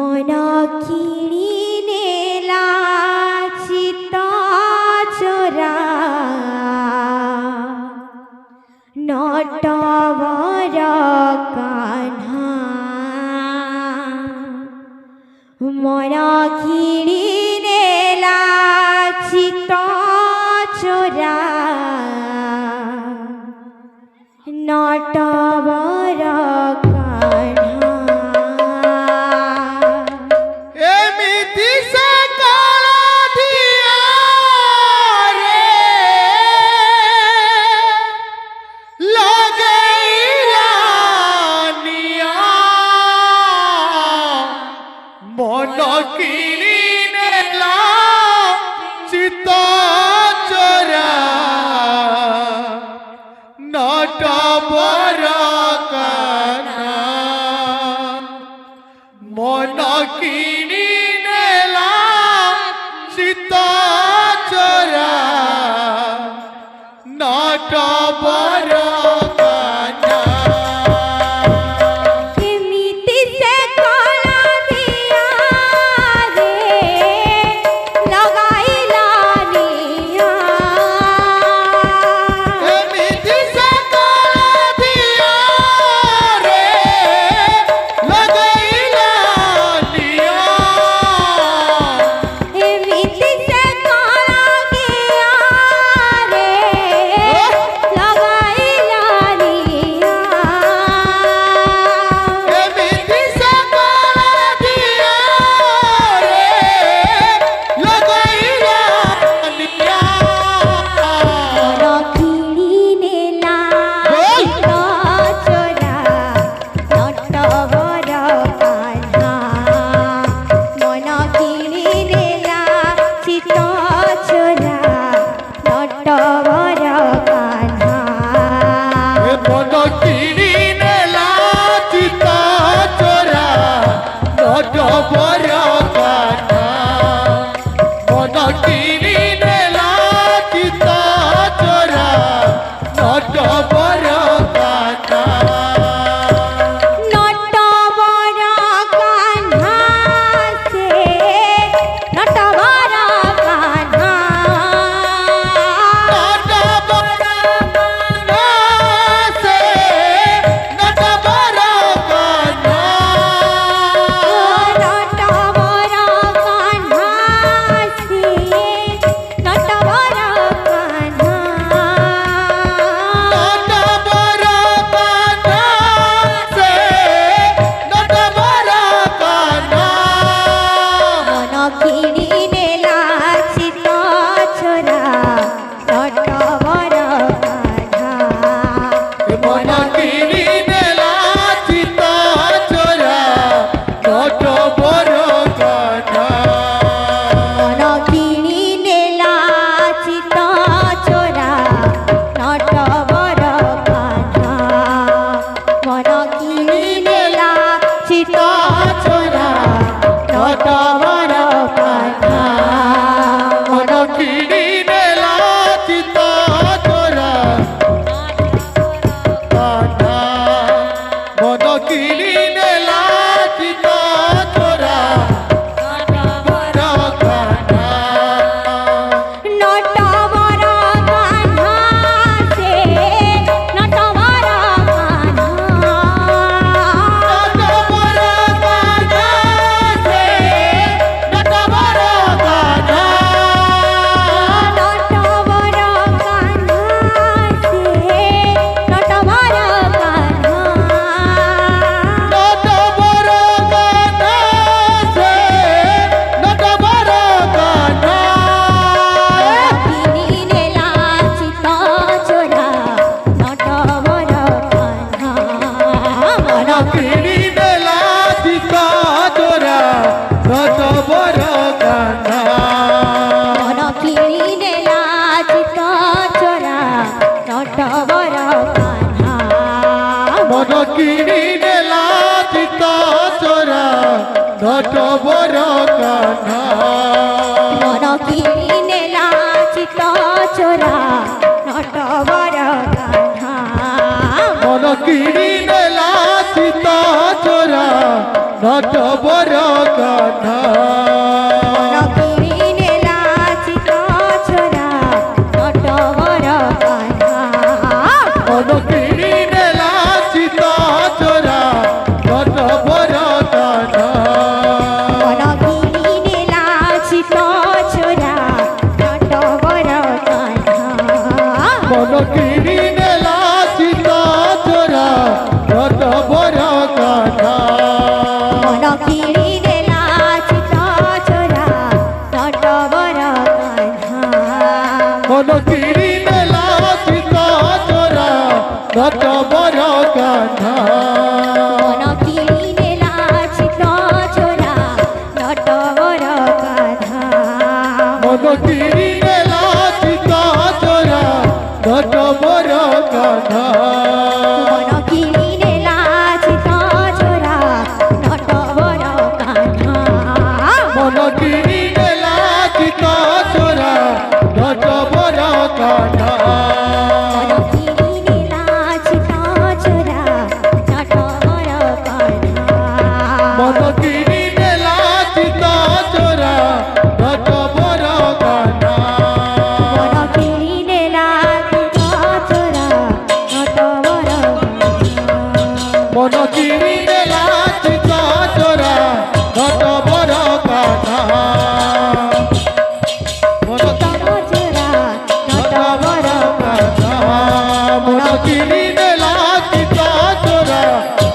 मन किणी नेला चित्त चोरा नटवर कान्हा मन किणी नेला चित्त चोरा नटवर नटवर कान्हा मन किणी नेला चित्त चोरा नटवर कान्हा मन किणी नेला चित्त चोरा নট বড় কানা কিনে লাচিত ছোরা নট বড় কানা মন কিনিনে লাচিত চোরা নট বড় কানা কিনে লাচিত ছোরা নট বড় কানা মন কিনিনে লাচিত চোরা নট বড় কানা কিনে লাচিত ছোরা নট বড় কানা মন কিনিনে লাচিত চোরা নট বড় কানা কিনে লাচিত ছোরা নট বড় কানা মন কিনিনে লাচিত চোরা নট বড় কানা কিনে লাচিত ছোরা নট বড় কানা মন কিনিনে লাচিত চোরা নট বড় কানা কিনে লাচিত ছোরা নট বড় কানা মন কিনিনে লাচিত চোরা নট বড় কানা কিনে লাচিত ছোরা নট বড় কানা মন কিনিনে লাচিত চোরা নট বড় কানা মন ছোরা নট বড় কানা মন কিনিনে লাচিত চোরা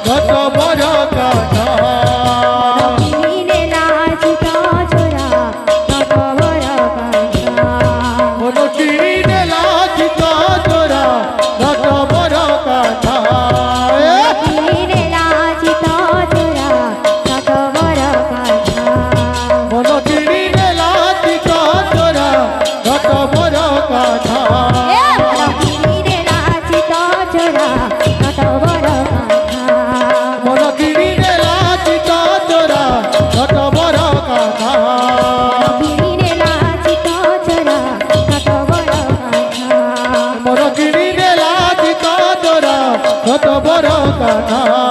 নট বড় কানা কিনে লাচিত ছোরা নট বড় কানা মন কিনিনে লাচিত চোরা নট বড় কানা কিনে লাচিত ছোরা নট বড় কানা মন কিনিনে লাচিত চোরা নট বড় কানা কিনে লাচিত ছোরা নট বড় কানা মন কিনিনে লাচিত চোরা নট বড় কানা কিনে লাচিত ছোরা নট বড় কানা মন কিনিনে লাচিত চোরা নট বড় কানা